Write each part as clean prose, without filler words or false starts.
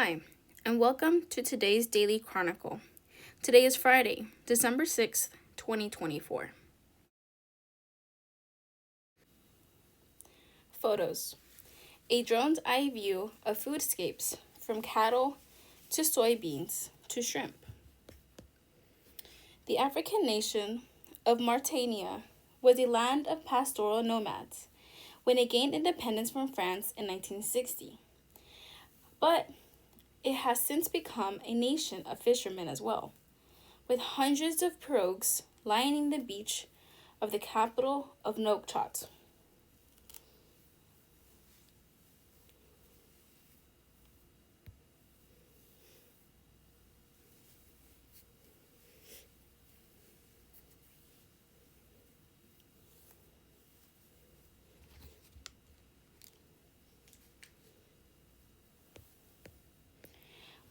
Hi, and welcome to today's Daily Chronicle. Today is Friday, December 6th, 2024. Photos. A drone's eye view of foodscapes from cattle to soybeans to shrimp. The African nation of Mauritania was a land of pastoral nomads when it gained independence from France in 1960. But it has since become a nation of fishermen as well, with hundreds of pirogues lining the beach of the capital of Nouakchott.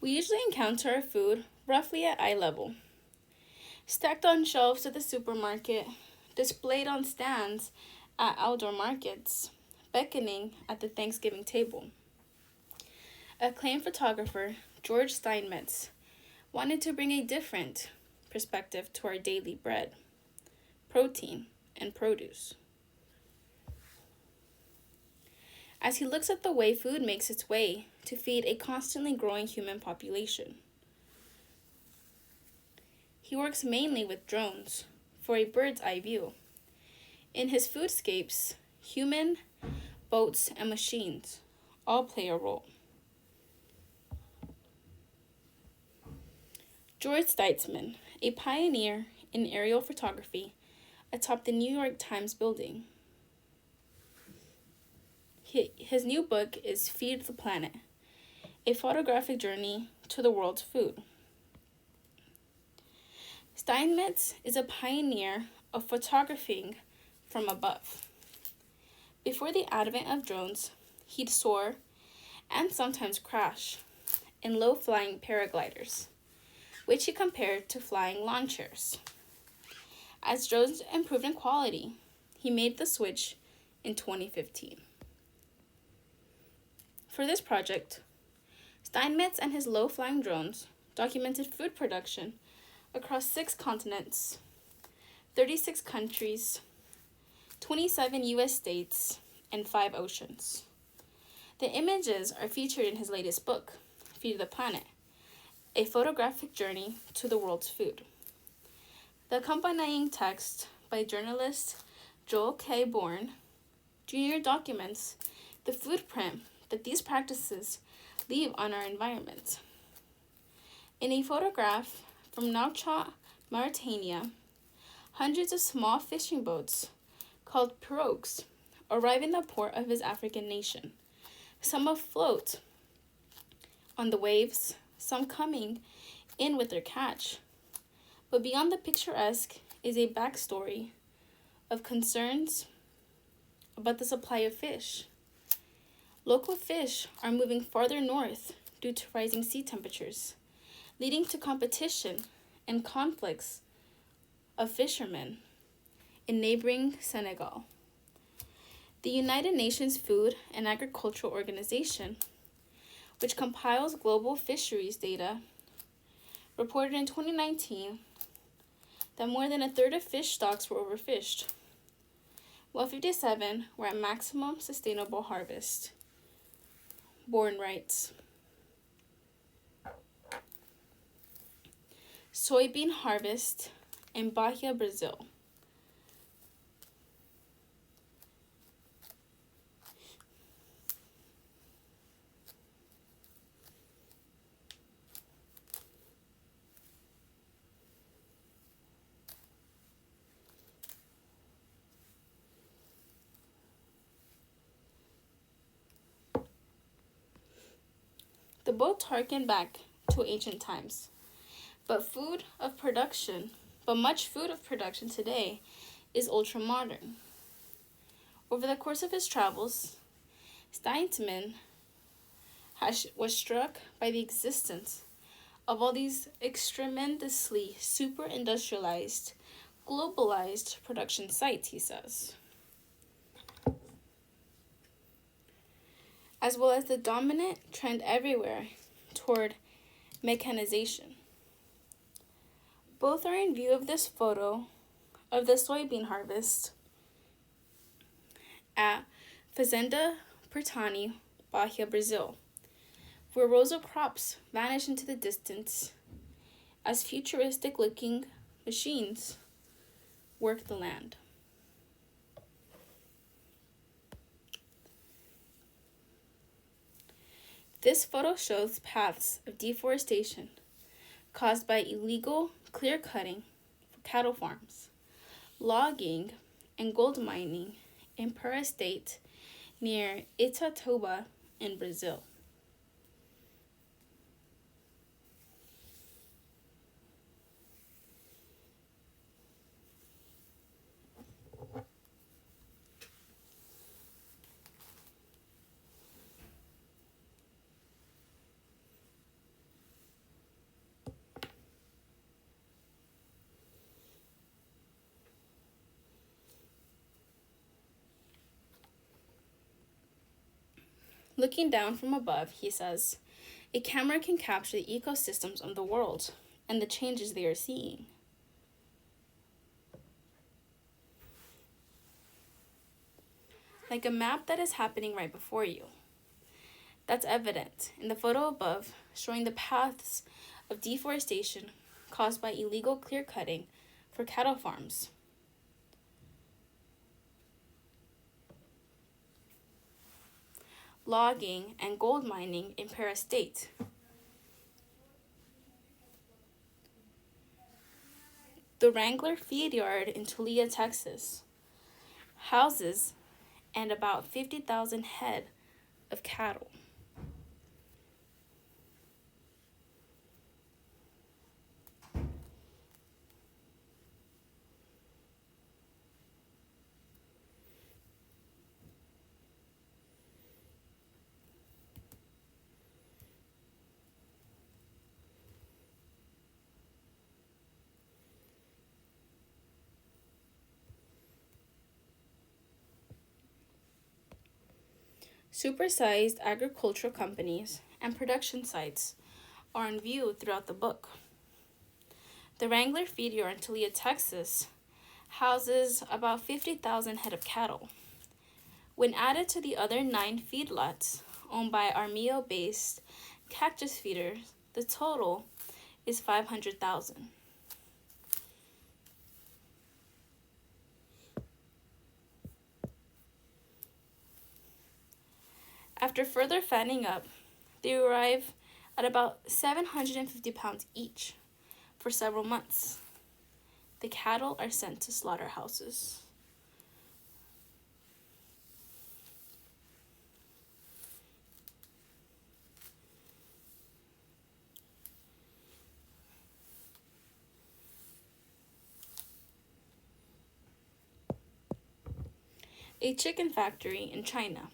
We usually encounter our food roughly at eye level, stacked on shelves at the supermarket, displayed on stands at outdoor markets, beckoning at the Thanksgiving table. Acclaimed photographer George Steinmetz wanted to bring a different perspective to our daily bread, protein, and produce. As he looks at the way food makes its way to feed a constantly growing human population. He works mainly with drones for a bird's eye view. In his foodscapes, human, boats, and machines all play a role. George Steinmetz, a pioneer in aerial photography atop the New York Times building. His new book is Feed the Planet, a photographic journey to the world's food. Steinmetz is a pioneer of photographing from above. Before the advent of drones, he'd soar and sometimes crash in low-flying paragliders, which he compared to flying lawn chairs. As drones improved in quality, he made the switch in 2015. For this project, Steinmetz and his low-flying drones documented food production across 6 continents, 36 countries, 27 U.S. states, and 5 oceans. The images are featured in his latest book, Feed the Planet, a photographic journey to the world's food. The accompanying text by journalist Joel K. Bourne Jr. documents the footprint that these practices leave on our environment. In a photograph from Nouakchott, Mauritania, hundreds of small fishing boats called pirogues arrive in the port of his African nation, some afloat on the waves, some coming in with their catch. But beyond the picturesque is a backstory of concerns about the supply of fish. Local fish are moving farther north due to rising sea temperatures, leading to competition and conflicts of fishermen in neighboring Senegal. The United Nations Food and Agricultural Organization, which compiles global fisheries data, reported in 2019 that more than a third of fish stocks were overfished, while 57 were at maximum sustainable harvest. Bourne writes, soybean harvest in Bahia, Brazil. The boats harken back to ancient times, but much food of production today is ultra-modern. Over the course of his travels, Steinmetz was struck by the existence of all these tremendously super-industrialized, globalized production sites, he says, as well as the dominant trend everywhere toward mechanization. Both are in view of this photo of the soybean harvest at Fazenda Pertani, Bahia, Brazil, where rows of crops vanish into the distance as futuristic-looking machines work the land. This photo shows paths of deforestation caused by illegal clear-cutting for cattle farms, logging, and gold mining in Pará State near Itatoba in Brazil. Looking down from above, he says, a camera can capture the ecosystems of the world and the changes they are seeing. Like a map that is happening right before you. That's evident in the photo above, showing the paths of deforestation caused by illegal clear-cutting for cattle farms. Logging and gold mining in Pará State. The Wrangler feed yard in Tulia, Texas, houses and about 50,000 head of cattle. Supersized agricultural companies and production sites are in view throughout the book. The Wrangler feed yard in Tulia, Texas, houses about 50,000 head of cattle. When added to the other 9 feedlots owned by Armio-based cactus feeders, the total is 500,000. After further fattening up, they arrive at about 750 pounds each for several months. The cattle are sent to slaughterhouses. A chicken factory in China.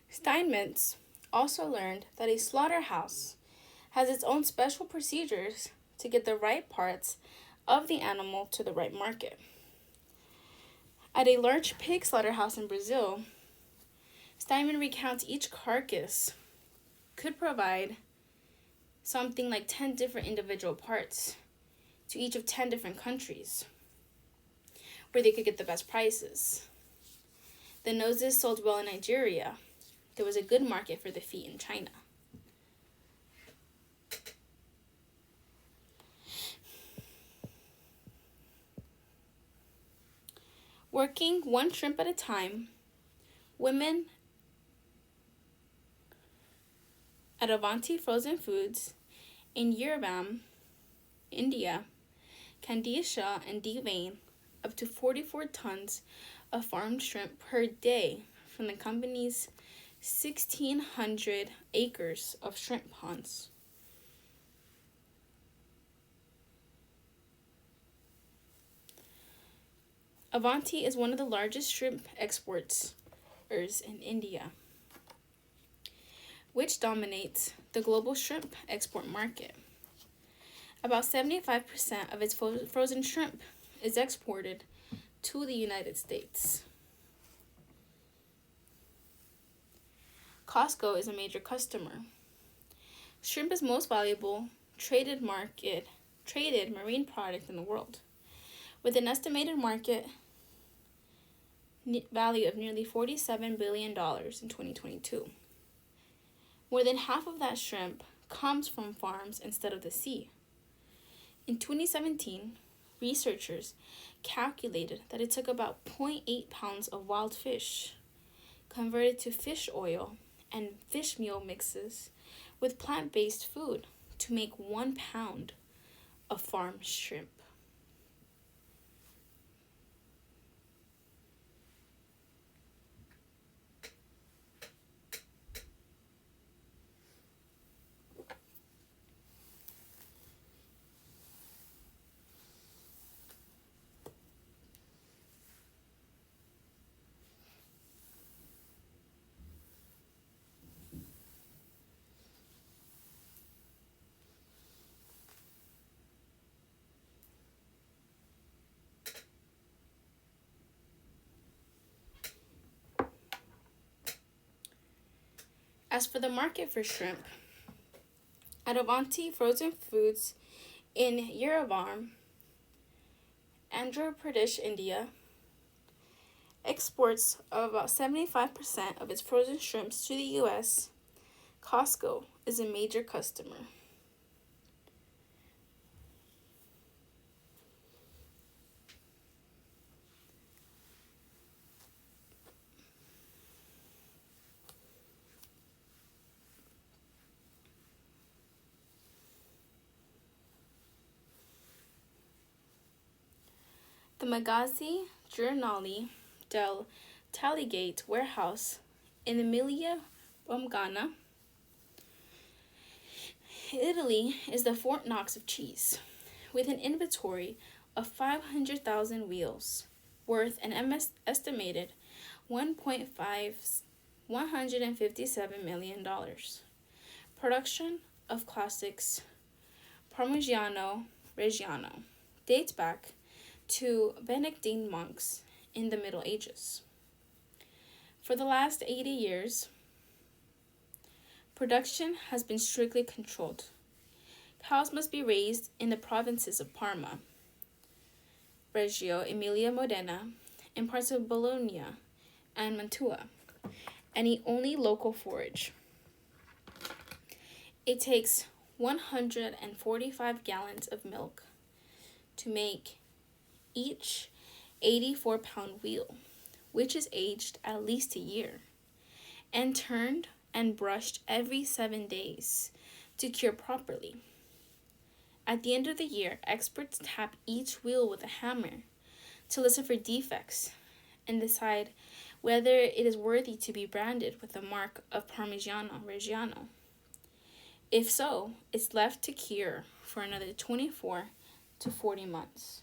Steinmetz also learned that a slaughterhouse has its own special procedures to get the right parts of the animal to the right market. At a large pig slaughterhouse in Brazil, Steinmetz recounts each carcass could provide something like 10 different individual parts to each of 10 different countries where they could get the best prices. The noses sold well in Nigeria. There was a good market for the feet in China. Working one shrimp at a time, women at Avanti Frozen Foods in Yervam, India, can de-shell and devein up to 44 tons of farmed shrimp per day from the company's 1,600 acres of shrimp ponds. Avanti is one of the largest shrimp exporters in India, which dominates the global shrimp export market. About 75% of its frozen shrimp is exported to the United States. Costco is a major customer. Shrimp is most valuable traded marine product in the world, with an estimated market value of nearly $47 billion in 2022. More than half of that shrimp comes from farms instead of the sea. In 2017, researchers calculated that it took about 0.8 pounds of wild fish, converted to fish oil and fish meal mixes with plant-based food, to make 1 pound of farm shrimp. As for the market for shrimp, at Avanti Frozen Foods in Yerevan, Andhra Pradesh, India, exports of about 75% of its frozen shrimps to the U.S. Costco is a major customer. The Magazzi Giornale del Tagliegate warehouse in Emilia Romagna, Italy, is the Fort Knox of cheese, with an inventory of 500,000 wheels, worth an estimated $157 million. Production of classics Parmigiano Reggiano dates back to Benedictine monks in the Middle Ages. For the last 80 years, production has been strictly controlled. Cows must be raised in the provinces of Parma, Reggio Emilia, Modena, and parts of Bologna and Mantua, and eat only local forage. It takes 145 gallons of milk to make each 84-pound wheel, which is aged at least a year, and turned and brushed every 7 days to cure properly. At the end of the year, experts tap each wheel with a hammer to listen for defects and decide whether it is worthy to be branded with the mark of Parmigiano Reggiano. If so, it's left to cure for another 24 to 40 months.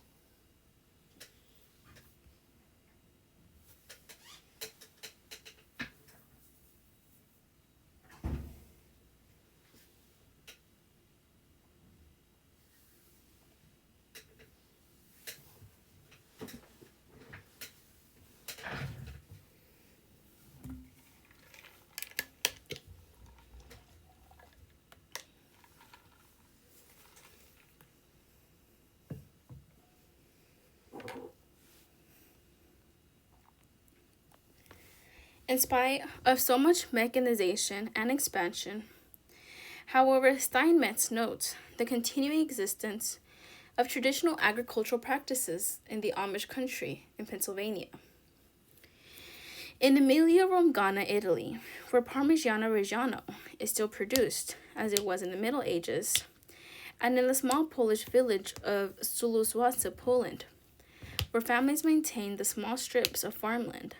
In spite of so much mechanization and expansion, however, Steinmetz notes the continuing existence of traditional agricultural practices in the Amish country in Pennsylvania. In Emilia-Romagna, Italy, where Parmigiano Reggiano is still produced, as it was in the Middle Ages, and in the small Polish village of Suluswace, Poland, where families maintained the small strips of farmland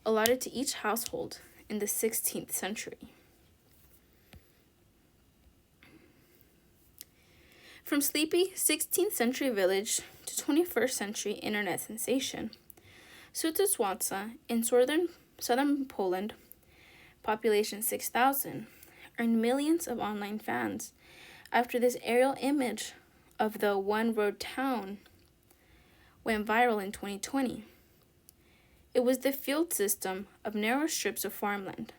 allotted to each household in the 16th century. From sleepy 16th century village to 21st century internet sensation, Sutuswatsa in southern Poland, population 6,000, earned millions of online fans after this aerial image of the one-road town went viral in 2020. It was the field system of narrow strips of farmland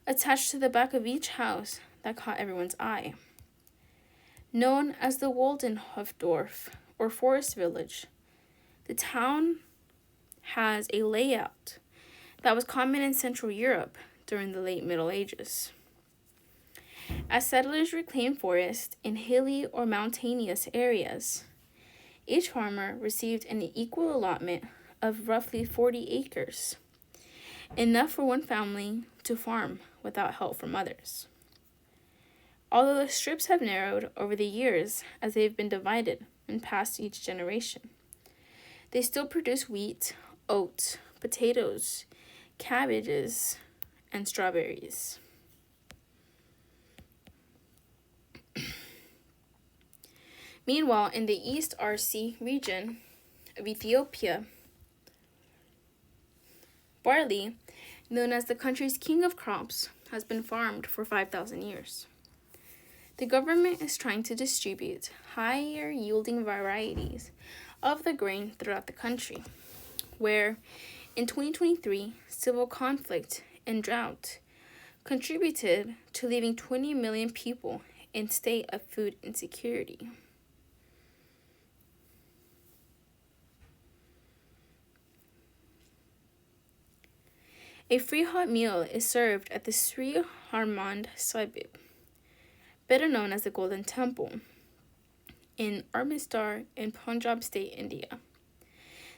attached to the back of each house that caught everyone's eye. Known as the Waldendorf or Forest Village, the town has a layout that was common in Central Europe during the late Middle Ages. As settlers reclaimed forest in hilly or mountainous areas, each farmer received an equal allotment of roughly 40 acres, enough for one family to farm without help from others. Although the strips have narrowed over the years as they've been divided and passed each generation, they still produce wheat, oats, potatoes, cabbages, and strawberries. Meanwhile, in the East RC region of Ethiopia, barley, known as the country's king of crops, has been farmed for 5,000 years. The government is trying to distribute higher yielding varieties of the grain throughout the country, where in 2023, civil conflict and drought contributed to leaving 20 million people in state of food insecurity. A free hot meal is served at the Sri Harmand Sahib, better known as the Golden Temple, in Amritsar in Punjab state, India.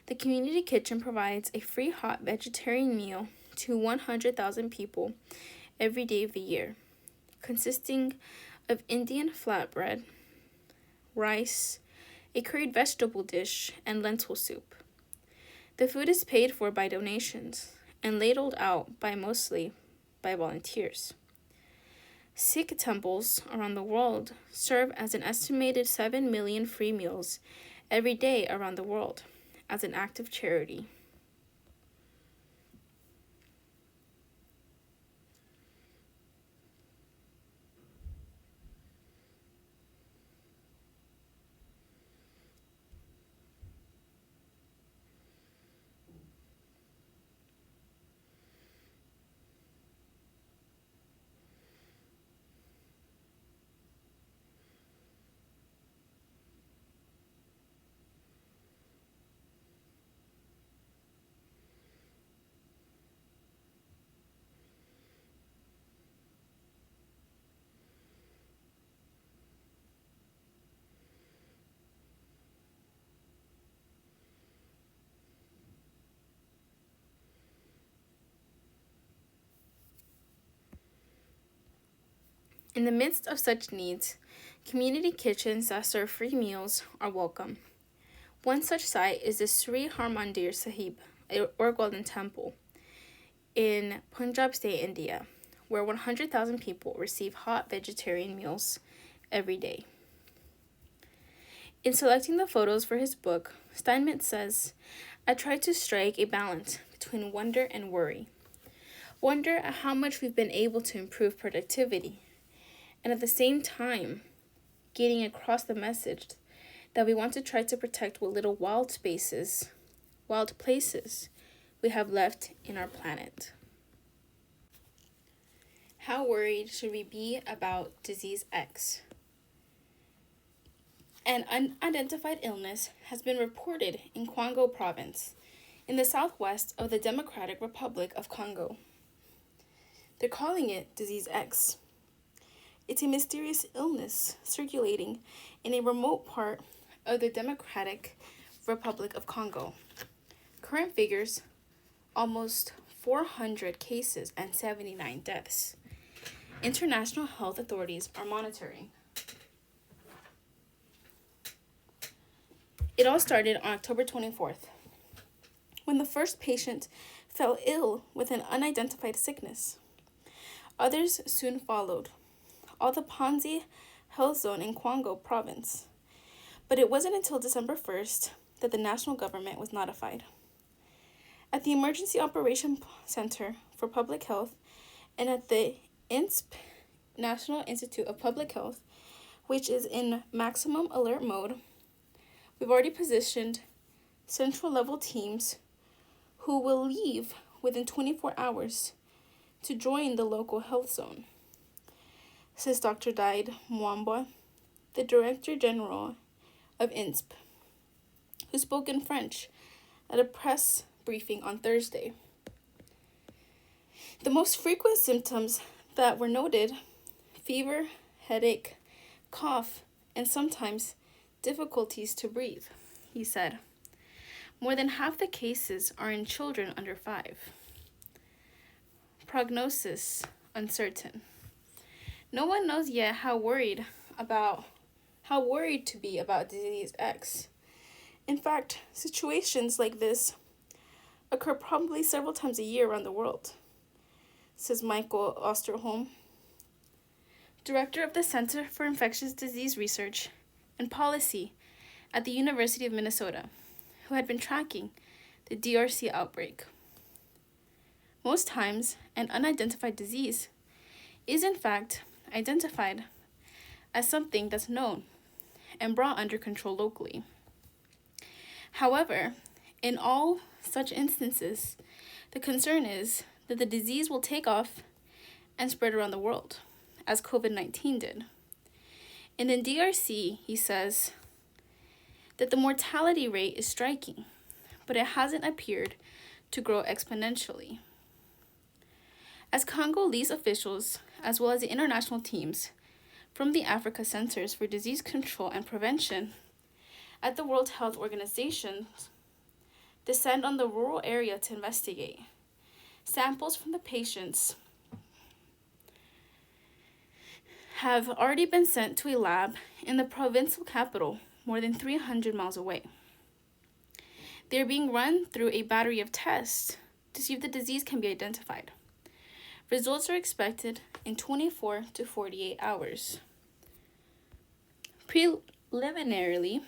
The community kitchen provides a free hot vegetarian meal to 100,000 people every day of the year, consisting of Indian flatbread, rice, a curried vegetable dish, and lentil soup. The food is paid for by donations and ladled out mostly by volunteers. Sikh temples around the world serve as an estimated 7 million free meals every day around the world as an act of charity. In the midst of such needs, community kitchens that serve free meals are welcome. One such site is the Sri Harmandir Sahib, or Golden Temple, in Punjab state, India, where 100,000 people receive hot vegetarian meals every day. In selecting the photos for his book, Steinmetz says, "I tried to strike a balance between wonder and worry. Wonder at how much we've been able to improve productivity, and at the same time, getting across the message that we want to try to protect what little wild places we have left in our planet." How worried should we be about disease X? An unidentified illness has been reported in Kwango province, in the southwest of the Democratic Republic of Congo. They're calling it disease X. It's a mysterious illness circulating in a remote part of the Democratic Republic of Congo. Current figures, almost 400 cases and 79 deaths. International health authorities are monitoring. It all started on October 24th, when the first patient fell ill with an unidentified sickness. Others soon followed, all the Panzi health zone in Kwango province. But it wasn't until December 1st that the national government was notified. At the Emergency Operation Center for Public Health and at the INSP, National Institute of Public Health, which is in maximum alert mode, we've already positioned central level teams who will leave within 24 hours to join the local health zone, says Dr. Daid Mwamba, the Director General of INSP, who spoke in French at a press briefing on Thursday. The most frequent symptoms that were noted: fever, headache, cough, and sometimes difficulties to breathe, he said. More than half the cases are in children under 5. Prognosis uncertain. No one knows yet how worried to be about disease X. In fact, situations like this occur probably several times a year around the world, says Michael Osterholm, director of the Center for Infectious Disease Research and Policy at the University of Minnesota, who had been tracking the DRC outbreak. Most times, an unidentified disease is in fact identified as something that's known and brought under control locally. However, in all such instances, the concern is that the disease will take off and spread around the world, as COVID-19 did. And in DRC, he says that the mortality rate is striking, but it hasn't appeared to grow exponentially. As Congolese officials, as well as the international teams from the Africa Centers for Disease Control and Prevention at the World Health Organization, descend on the rural area to investigate, samples from the patients have already been sent to a lab in the provincial capital more than 300 miles away. They are being run through a battery of tests to see if the disease can be identified. Results are expected in 24 to 48 hours. Preliminarily,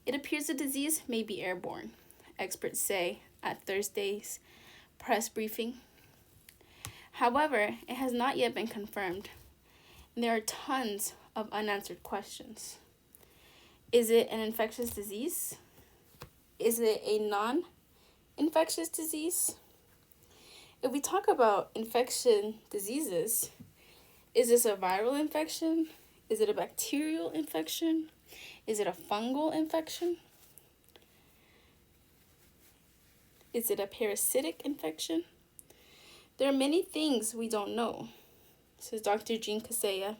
it appears the disease may be airborne, experts say at Thursday's press briefing. However, it has not yet been confirmed, and there are tons of unanswered questions. Is it an infectious disease? Is it a non-infectious disease? If we talk about infection diseases, is this a viral infection? Is it a bacterial infection? Is it a fungal infection? Is it a parasitic infection? There are many things we don't know, says Dr. Jean Kaseya,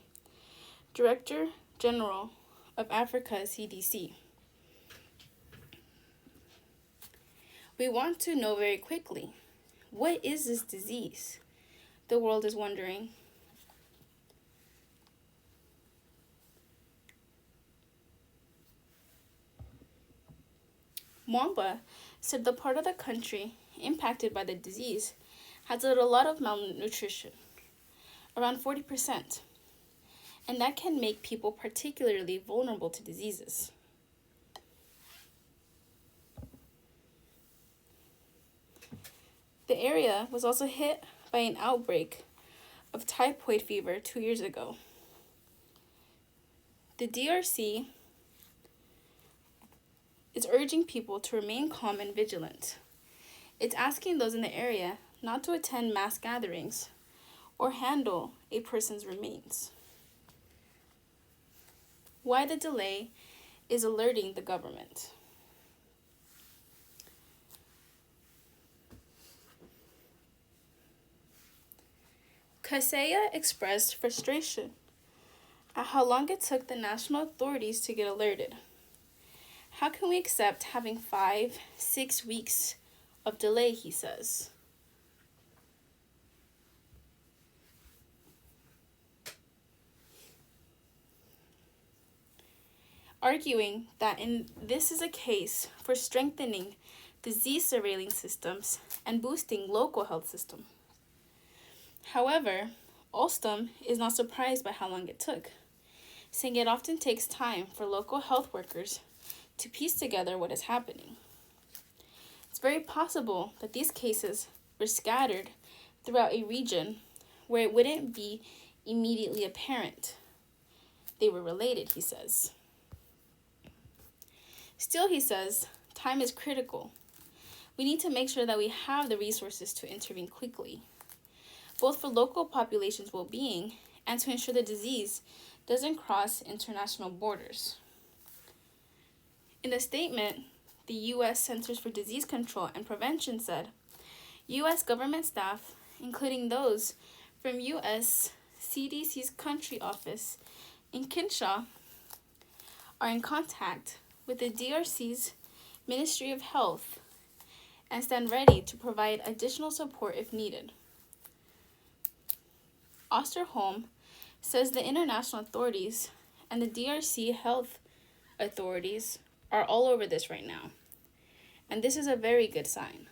Director General of Africa CDC. We want to know very quickly, what is this disease? The world is wondering. Mwamba said the part of the country impacted by the disease has a lot of malnutrition, around 40%, and that can make people particularly vulnerable to diseases. The area was also hit by an outbreak of typhoid fever 2 years ago. The DRC is urging people to remain calm and vigilant. It's asking those in the area not to attend mass gatherings or handle a person's remains. Why the delay is alerting the government. Kaseya expressed frustration at how long it took the national authorities to get alerted. How can we accept having 5-6 weeks of delay, he says. Arguing that this is a case for strengthening disease surveillance systems and boosting local health systems. However, Alstom is not surprised by how long it took, saying it often takes time for local health workers to piece together what is happening. It's very possible that these cases were scattered throughout a region where it wouldn't be immediately apparent they were related, he says. Still, he says, time is critical. We need to make sure that we have the resources to intervene quickly, both for local populations' well-being and to ensure the disease doesn't cross international borders. In a statement, the U.S. Centers for Disease Control and Prevention said, U.S. government staff, including those from U.S. CDC's country office in Kinshasa, are in contact with the DRC's Ministry of Health and stand ready to provide additional support if needed. Osterholm says the international authorities and the DRC health authorities are all over this right now, and this is a very good sign.